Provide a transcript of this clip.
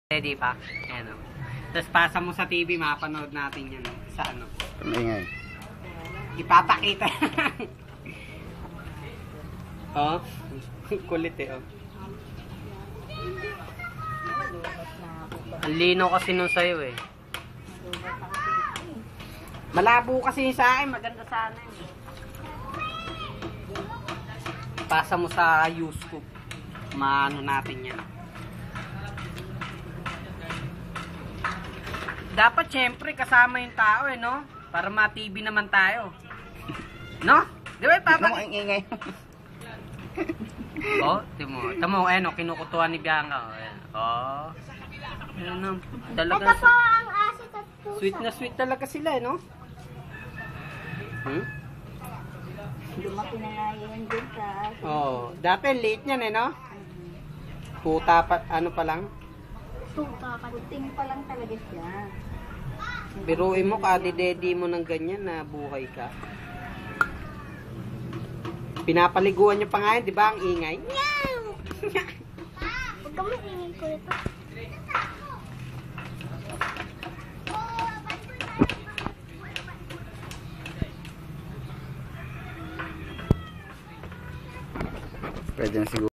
Ready pa? Ayan o. Tapos pasa mo sa TV, mapanood natin yan. Sa ano? Maingay. Ipapakita. Oh, kulit eh oh. Ang lino kasi nung sayo eh. Malabo kasi sa akin, maganda sana eh. Pasa mo sa YouTube. Maano natin yan. Dapat syempre kasama yung tao eh, no? Para ma-TV naman tayo. No? Di ba, Papa? Ang ingay. Oh, timo, no, kinukutuan ni Bianca. Oh. Ano, talaga. Ito po ang aso at puso. Sweet na sweet talaga sila, eh, no? Lumaki na nga yun din sa aso. Oh, dati late niyan eh, no? Puta pa, ano pa lang? Puting pa lang talaga siya. Biruin mo, kadi-dedi mo ng ganyan na buhay ka. Pinapaliguan niyo pa nga yun, di ba? Ang ingay. Meow! Huwag ka maingay ko ito. Pwede na siguro.